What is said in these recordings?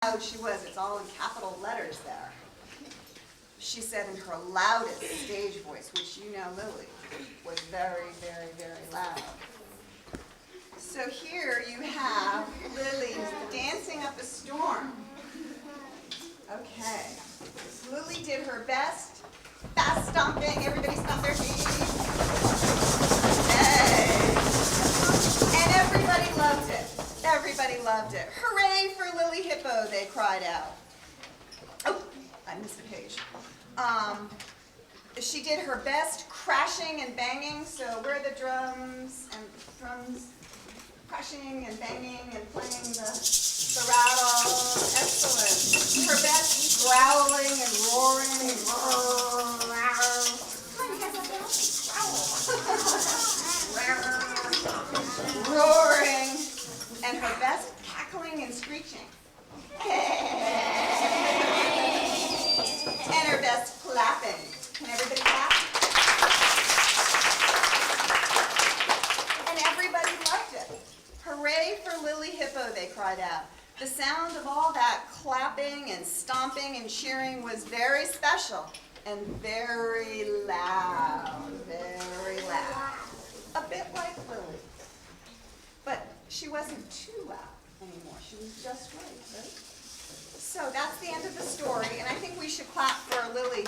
How she was, it's all in capital letters there. She said in her loudest stage voice, which you know Lily, was very, very, very loud. So here you have Lily dancing up a storm. Okay. Lily did her best. Fast stomping. Everybody stomp their feet. Yay. And everybody loved it. Everybody loved it. Hooray for Lily Hippo, they cried out. Oh, I missed a page. She did her best crashing and banging. So where are the drums? And drums crashing and banging and playing the rattle. Excellent. Her best growling and roaring. Roaring. And her best cackling and screeching. And her best clapping. Can everybody clap? And everybody loved it. Hooray for Lily Hippo, they cried out. The sound of all that clapping and stomping and cheering was very special and very loud, very loud. A bit like Lily. But she wasn't too loud anymore. She was just right? So that's the end of the story, and I think we should clap for Lily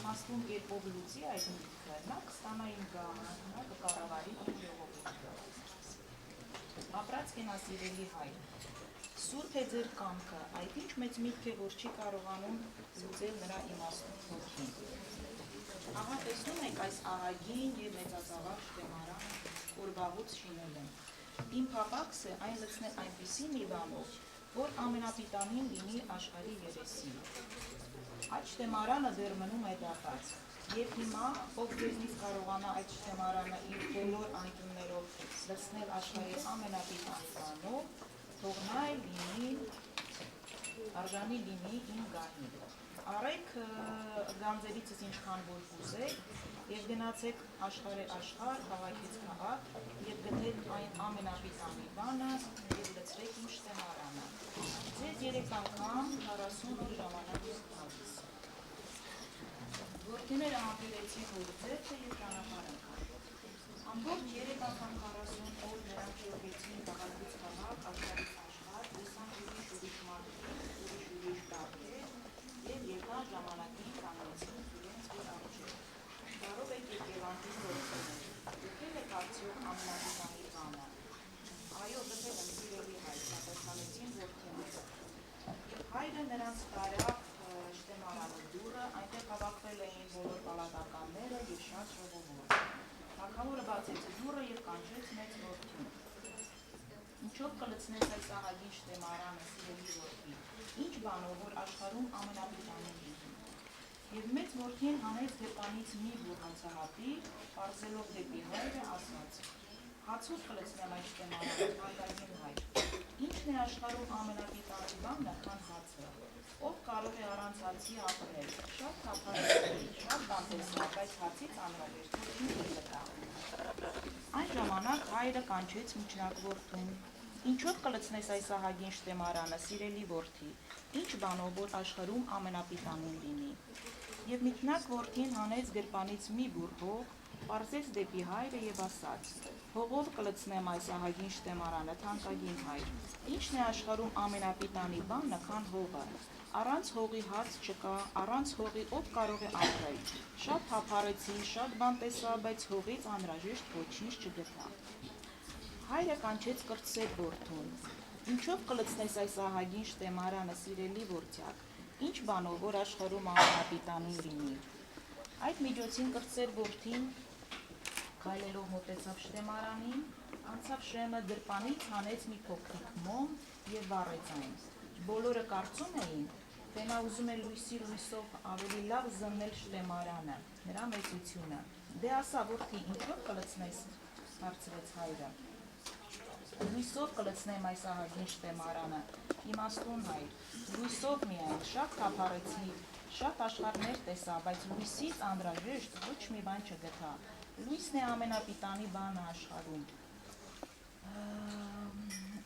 Մաս-2 կերպով լուծի այդ միտքը, նա կստանա իմ գամը, նա կկառավարի իմ ժողովուրդը։ Ապրած կենասիրելի հայ, սուրբ է ձեր կամքը, այդ ինչ մեծ միտք է, որ չի կարողանում լուծել նրա իմաստուն հոգին։ Ահա տեսնում եք այս ահագին և մեծածավալ շտեմարանը, որ վաղուց շինել են։ Իմ փափակս է այն լցնել այնպիսի մի բանով, որ ամենապիտանին լինի աշխարհի երեսին։ Այդ շտեմարանը դեռ մնում է դատարկ, և հիմա, ով ձեզնից կարողանա այդ շտեմարանը իր բոլոր անկյուններով լցնել աշխարհի ամենապիտանի բանով, թող նա լինի, արժանի լինի իմ գահին։ Առեք գանձերիցս ինչքան որ կուզեք, և գնացեք աշխարհ, քաղաքից քաղաք, և գտեք այն ամենապիտանի բանը, և լցրեք իմ շտեմարանը։ Ձեզ 3 անգամ 48 ժամանակ տալիս։ Որդիները համբերեցին հոր ձեռքը և ճանապարհ ընկան։ Ամբողջ 3 անգամ 40 օր նրանք եկեցին քաղաքից քաղաք, աշխարհից աշխարհ, տեսան ուրիշ մարդիկ, ուրիշ տարբեր, և եկան ժամանակին կանգնեցին իրենց որ առջև։ Կարող եք եկեղանքի որդիներ, գտել եք արդյոք ամենապիտանի բանը։ Այո, գտել եմ սիրելի հայ, պատասխանեցին որդիները։ Եվ հայրը նրանց տարավ շտեմարանի դուռը, այնտեղ հավաքվել էին բոլոր պալատականները և շատ ժողովուրդ։ Թագավորը բացեց դուռը և կանչեց մեծ որդին։ Ինչով կլցնես այս ահագին շտեմարանը, սիրելի որդի, ինչ բանով, որ աշխարհում ամենապիտանին լինի։ Եվ մեծ որդին հանեց գրպանից մի բուռ հացահատիկ, պարզելով դեպի հայրը, ասաց. Հացով կլցնեմ այդ շտեմարանը, հարգագին հայր։ Ինչն է աշխարհում ամենապիտանի բանը, քան հացը։ Ով կարող է առանց հացի ապրել, շատ թափանցի, շատ բանտեսնի, բայց հացից ամենավերջին ինչ կտա։ Այն ժամանակ հայրը կանչեց միջնակ որդուն. Ինչով կլցնես այս ահագին շտեմարանը, սիրելի որդի, ինչ բանով, որ աշխարհում ամենապիտանին լինի։ Եվ միջնակ որդին հանեց գրպանից մի բուռ հող, Պարզեց դեպի հայրը եւ ասաց. «Հողով կլցնեմ այս ահագին շտեմարանը, թանկագին հայր։ Ի՞նչն է աշխարհում ամենապիտանի բանը, քան հողը։ Առանց հողի հաց չկա, առանց հողի ով կարող է ապրել։ Շատ թափառեցի, շատ բան տեսա, բայց հողից անհրաժեշտ ոչինչ չգտա»։ Հայրը կանչեց կրտսեր որդուն. «Ինչով կլցնես այս ահագին շտեմարանը, սիրելի որդյակ, ինչ բանով, որ աշխարհում ամենապիտանին լինի»։ Այդ միջոցին կրտսեր որդին քայլելով մոտեցավ շտեմարանին, անցավ շեմը, գրպանից հանեց մի փոքրիկ մոմ եւ վառեց այն։ Բոլորը կարծում էին, թե նա ուզում է լույսով ավելի լավ զննել շտեմարանը, նրա մեծությունը։ «Դե ասա, որդի, ինչով կլցնես», հարցրեց հայրը։ «Լույսով կլցնեմ այս ահագին շտեմարանը, իմաստուն հայր, լույսով միայն, շատ թափառեցի, շատ աշխարհներ տեսա, բայց լույսից անհրաժեշտ ոչ մի բան չգտա։ Լույսն է ամենապիտանի բանը աշխարհում։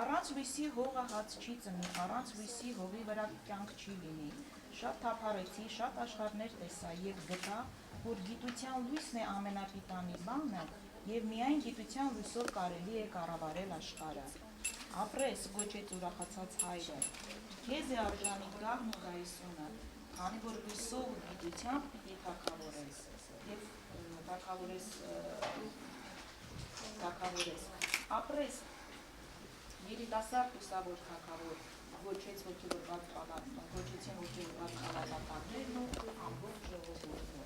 Առանց լույսի հողը հաց չի ծնի, առանց լույսի հողի վրա կյանք չի լինի։ Շատ թափառեցի, շատ աշխարհներ տեսա եւ գտա, որ գիտության լույսն է ամենապիտանի բանը եւ միայն գիտության լույսով կարելի է կառավարել աշխարհը»։ «Ապրես», գոչեց ուրախացած հայրը, «քեզ է արժանի գահն ու գայությունը, քանի որ լույսով ու գիտությամբ պիտի թագավորես եւ թագավորես։ Ապրես, երիտասարդ լուսավոր թագավոր», գոչեցին ոգևորված պալատականներն ու ամբողջ ժողովուրդը։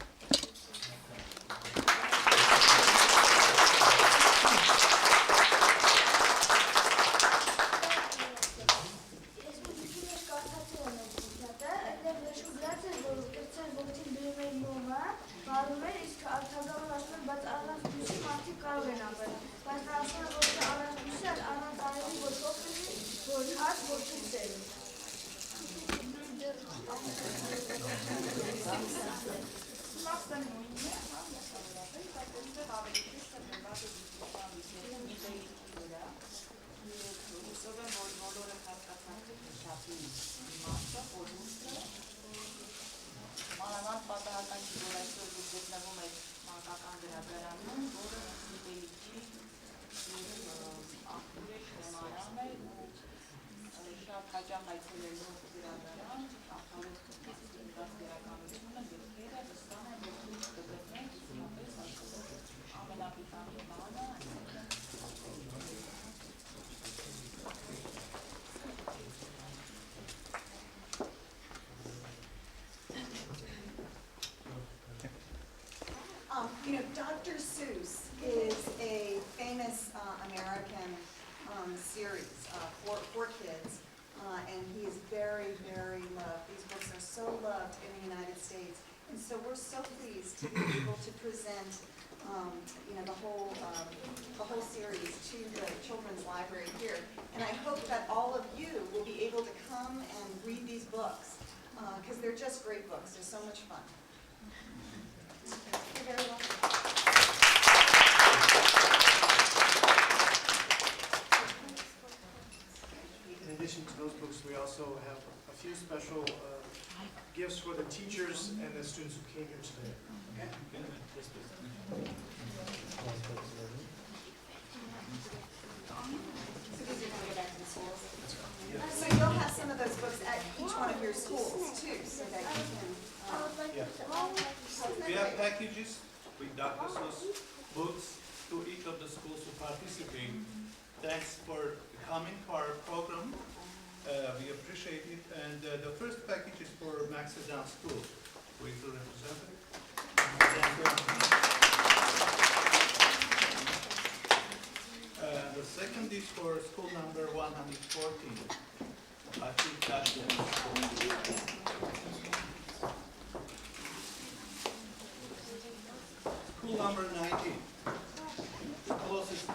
Մանավանդ պատահական չի, որ այսօր դուք գտնվում եք մանկական գրադարանում, որը գիտելիքի աղբյուր է, շտեմարան է ու շատ հաճախ այցելելով գրադարան, աղբարով կրկից գրականությունը, գրքերը վստահ են, որ դուք կգտնեք իսկապես աշխարհում ամենապիտանի բանը, Dr. Seuss is a famous American series for kids, and he is very, very loved. These books are so loved in the United States, and so we're so pleased to be able to present, the whole series to the children's library here. And I hope that all of you will be able to come and read these books because they're just great books. They're so much fun. You're very welcome. In addition to those books, we also have a few special gifts for the teachers and the students who came here today. So you'll have some of those books at each one of your schools too, so that you can. We have packages with Dr. Seuss books to each of the schools who participate. Thanks for coming to our program. We appreciate it. And the first package is for Max-2 School. Who is the representative? The second is for school number 114. I think that's the school number 19. The closest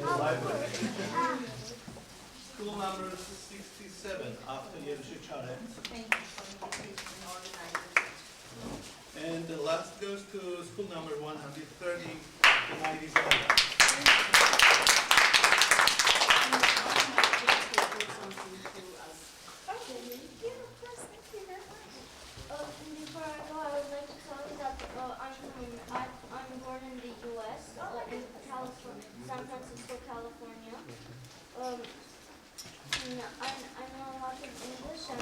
library. School number 67 after Yerusha Charet. And the last goes to school number 130, the 97. Before I go, I would like to tell you that I'm born in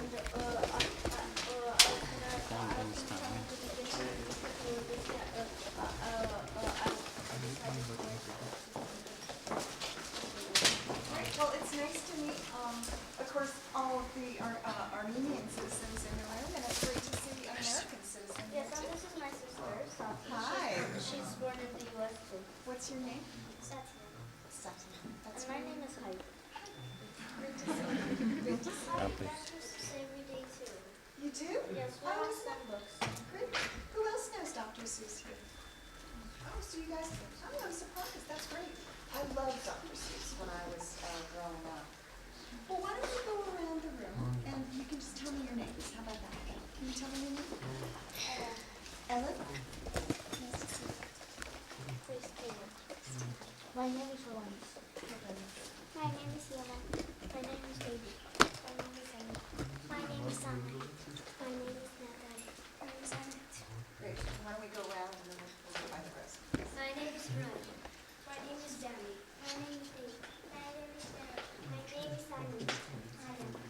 Great. Well, it's nice to meet, of course, all of the Armenian citizens in the room, and it's great to see an American citizen here Yes, too. this is my sister, Sophie. Hi. She's born in the U.S. too. What's your name? Satya. Satya. And That's my great. name is Hype. Great to see you. Great to see I you. practice every day too. You do? Yes, we Oh, have isn't some books. Great. Who else knows Dr. Seuss here? Oh, so you guys, I'm surprised. That's great. I loved Dr. Seuss when I was growing up. Well, why don't we go around the room and you can just tell me your names. How about that? Can you tell me your name? Ellen? Nice to see you. Please, Taylor. My name is Lawrence. My name is Yama. My name is Baby. My name is Anna. My name is Sam. My name is Natalie. My name is Annette. Great. Why don't we go around and then we'll go by the rest. My name is Ryan. My name is Danny. My name is Dave. My name is Sarah. My name is Simon. My name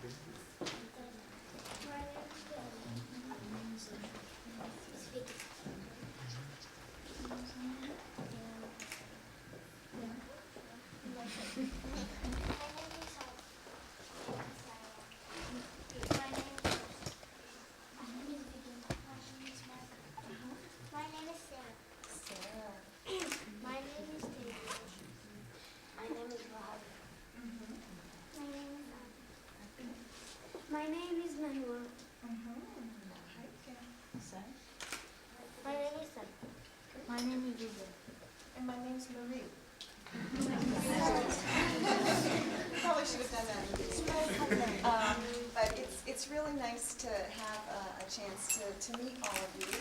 is Vicky. My name is Sarah. Sarah. My name is David. My name is Ravi. My name is Anna. My name is Mahua. Hi, Kim. My name is Sam. My name is Ruben. And my name's Marie. Probably should have done that. But it's really nice to have a chance to meet all of you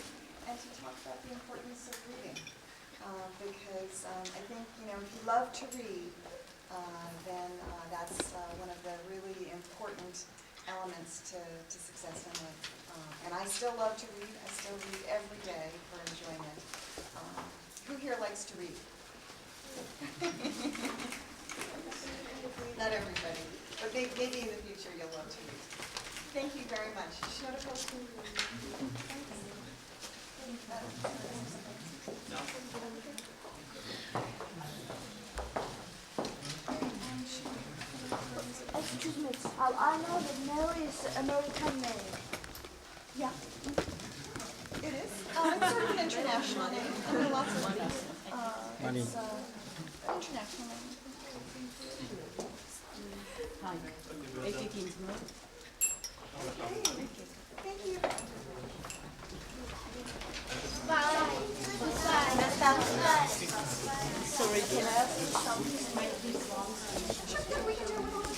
and to talk about the importance of reading. Because I think, if you love to read, then that's one of the really important elements to success in life. And I still love to read. I still read every day for enjoyment. Who here likes to read? Not everybody, but maybe in the future you'll love to read. Thank you very much. Excuse me. I know that Mary is American name. Yeah. It is. It's sort of an international name. There are lots of them. It's an international name. Okay. Thank you. Sorry, can I ask you something? Might be wrong. Sure, yeah, we can do it with all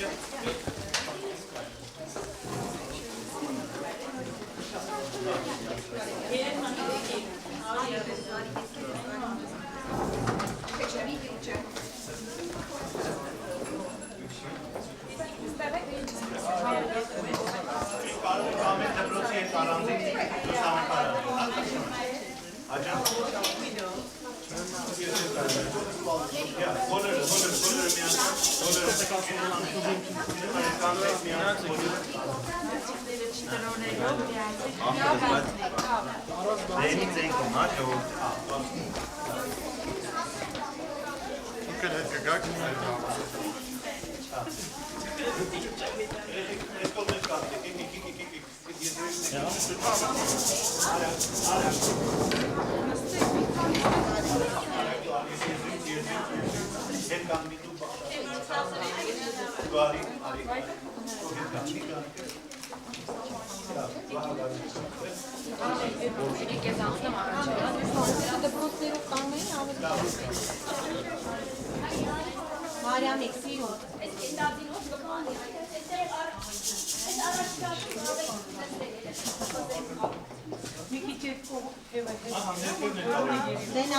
the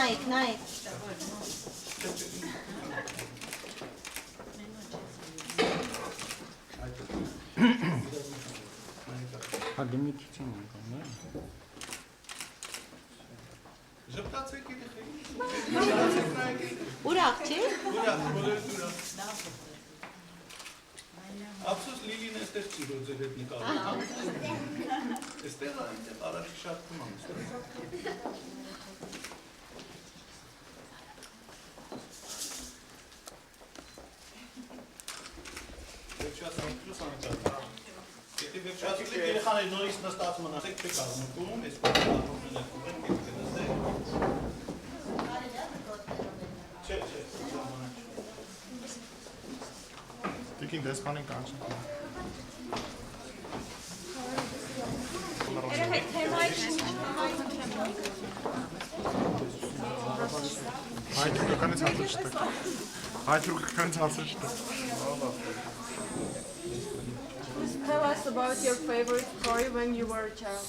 Նայեք։ Հագնի քիչ են անգամ, է։ Ժպտացեք երեխեքի։ Ուրախ չի։ Ուրախ, բոլորը ուրախ։ Ափսոս Լիլին այստեղ չի որ ձեր հետ նկարում։ Այստեղ այնտեղ առաջի շատ կման է։ Եթե վերջացիք երեխաներ նորից նստած մնացեք, չեք աղմկում, ես պարմանում եք ուղեն, կետք է նստեք։ Չէ, ժամանակ։ Տիկին դեսպանին կանչն։ Երեխեք թեմայի Հայ թուրքականից հարցը չտեք։ Հայ թուրքականից հարցը չտեք։ Tell us about your favorite story when you were a child.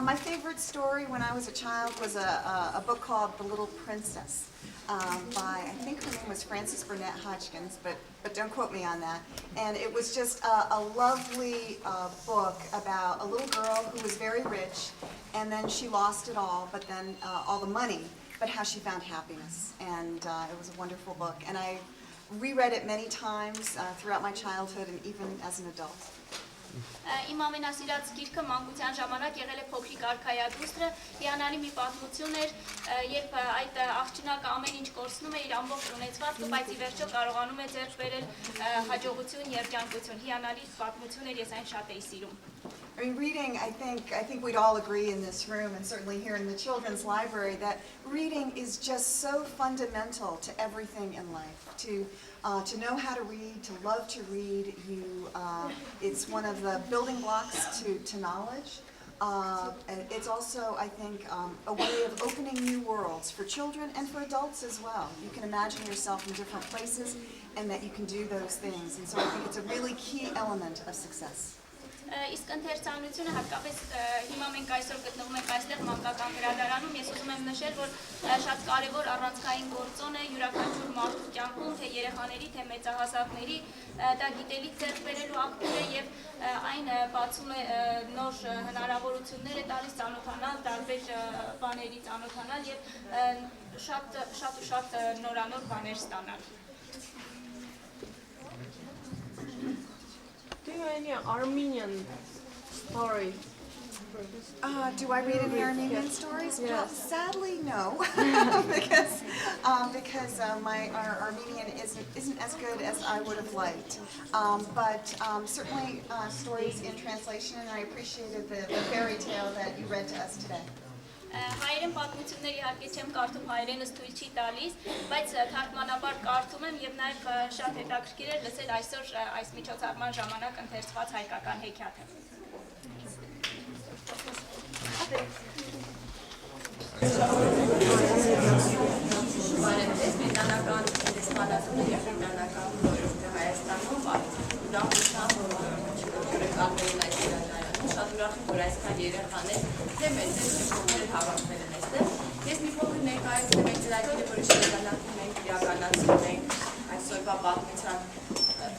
My favorite story when I was a child was a book called The Little Princess by, I think her name was Frances Burnett Hodgkins, but don't quote me on that. And it was just a lovely book about a little girl who was very rich, and then she lost it all, but then all the money, but how she found happiness. And it was a wonderful book. And I reread it many times throughout my childhood and even as an adult. Իմ ամենասիրած գիրքը մանկության ժամանակ եղել է փոքրիկ արքայադուստրը, հիանալի մի պատմություն էր, երբ այդ աղջնակը ամեն ինչ կորցնում է իր ամբողջ ունեցվածքը, բայց ի վերջո կարողանում է ձեռք բերել հաջողություն, երջանկություն, հիանալի պատմություն էր, ես այն շատ էի սիրում։ I mean, reading, I think we'd all agree in this room, and certainly here in the children's library, that reading is just so fundamental to everything in life. To know how to read, to love to read, it's one of the building blocks to knowledge. It's also, I think, a way of opening new worlds for children and for adults as well. You can imagine yourself in different places, and that you can do those things. And so I think it's a really key element of success. Իսկ ընթերցանությունը հատկապես հիմա մենք այսօր գտնվում ենք այստեղ մանկական գրադարանում, ես ուզում եմ նշել, որ շատ կարևոր առանցքային գործոն է յուրաքանչյուր մարդու կյանքում, թե երեխաների, թե մեծահասակների, դա գիտելիք ձեռք բերելու աղբյուր է եւ այն բացում է նոր հնարավորություններ է տալիս ծանոթանալ, տարբեր բաների ծանոթանալ եւ շատ նորանոր բաներ ստանալ։ Do you have any Armenian story? Do I read any Armenian stories? Yes. Well, sadly, no, because our Armenian isn't as good as I would have liked. But certainly stories in translation, and I appreciated the fairy tale that you read to us today. Հայերեն պատմություններ իհարկե չեմ կարդում, հայերենս թույլ չի տալիս, բայց թարգմանաբար կարդում եմ եւ նաեւ շատ հետաքրքիր էր լսել այսօր այս միջոցառման ժամանակ ընթերցված հայկական հեքիաթը։ Բարեբես բրիտանական դեսպանատունը եւ բրիտանական խորհուրդը Հայաստանում ուրախությամբ յուրաքանչյուրին այս երաժշտություն շատ ուրախ եմ, որ այսքան երեխաներ թե մեծ թե հավաքվել են այստեղ։ Ես մի փոքր ներկայացնեմ այդ ծրագիրը, որը շրջանակում ենք իրականացնում ենք այսօրվա պատմության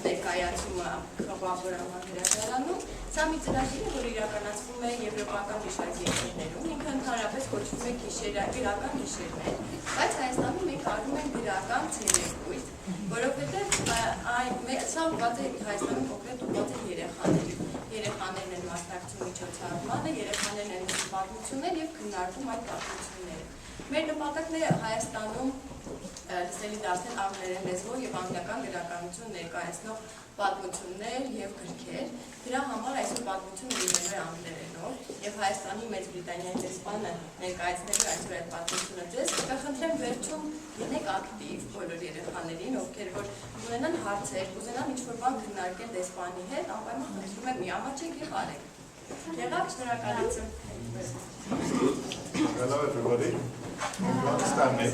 ներկայացումը խմբավորման գրադարանում։ Սա մի ծրագիր է, որ իրականացվում է եվրոպական գիշերներում, ինքը ընդհանրապես կոչվում է գրական գիշերներ, բայց Հայաստանում մենք արվում ենք գրական ցերեկույթ, որովհետև սա ուղղված է Հայաստանում կոնկրետ ուղղված է երեխաներին։ Երեխաներն են մասնակցում միջոցառմանը, երեխաներն են պատմություններ եւ քննարկում այդ պատմությունները։ Մեր նպատակն է Հայաստանում լսելի դարձնել անգլերեն լեզվով եւ անգլիական գրականություն ներկայացնող պատմություններ եւ գրքեր։ Դրա համար այսօր պատմությունը լինելու է անգլերենով եւ Հայաստանի Մեծ Բրիտանիայի դեսպանը ներկայացնելու այսօր այդ պատմությունը ձեզ։ Կխնդրեմ վերջում լինեք ակտիվ բոլոր երեխաներին, ովքեր որ ունենան հարցեր, կուզենան ինչ-որ բան քննարկել դեսպանի հետ, անպայման խնդրում եմ միամաչեք եւ արեք։ Եղավ, շնորհակալություն։ Hello everybody. You understand me?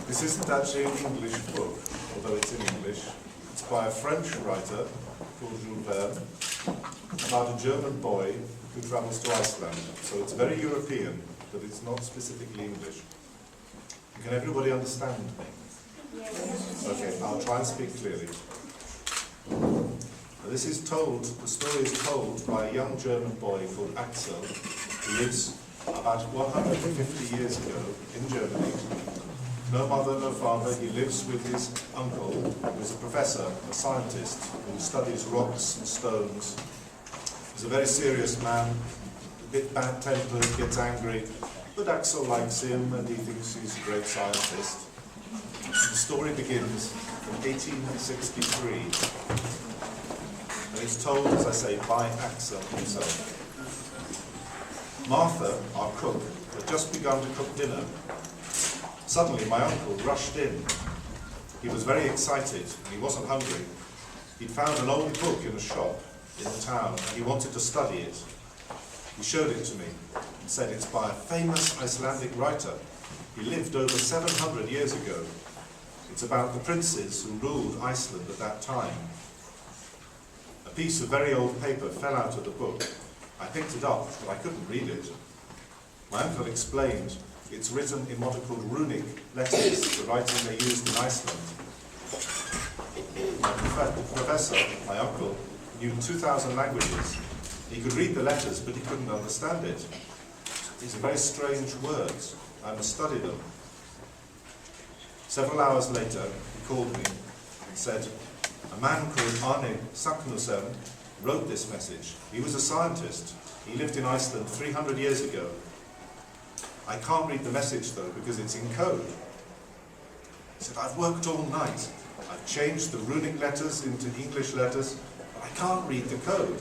This isn't actually an English book, although it's in English. It's by a French writer called Jules Verne about a German boy who travels to Iceland. So it's very European, but it's not specifically English. Can everybody understand me? Yes. Okay, I'll try and speak clearly. The story is told by a young German boy called Axel, who lives about 150 years ago in Germany, No mother, no father. He lives with his uncle, who is a professor, a scientist, who studies rocks and stones. He's a very serious man, a bit bad-tempered, gets angry, but Axel likes him and he thinks he's a great scientist. And the story begins in 1863, and it's told, as I say, by Axel himself. Martha, our cook, had just begun to cook dinner. Suddenly, my uncle rushed in. He was very excited, and he wasn't hungry. He'd found an old book in a shop in the town, and he wanted to study it. He showed it to me and said it's by a famous Icelandic writer. He lived over 700 years ago. It's about the princes who ruled Iceland at that time. A piece of very old paper fell out of the book. I picked it up, but I couldn't read it. My uncle explained it's written in what are called runic letters, the writing they used in Iceland. The professor, my uncle, knew 2,000 languages. He could read the letters, but he couldn't understand it. These are very strange words. I must study them. Several hours later, he called me and said, a man called Arne Saknussemm wrote this message. He was a scientist. He lived in Iceland 300 years ago. I can't read the message though because it's in code. He said, I've worked all night. I've changed the runic letters into English letters, but I can't read the code.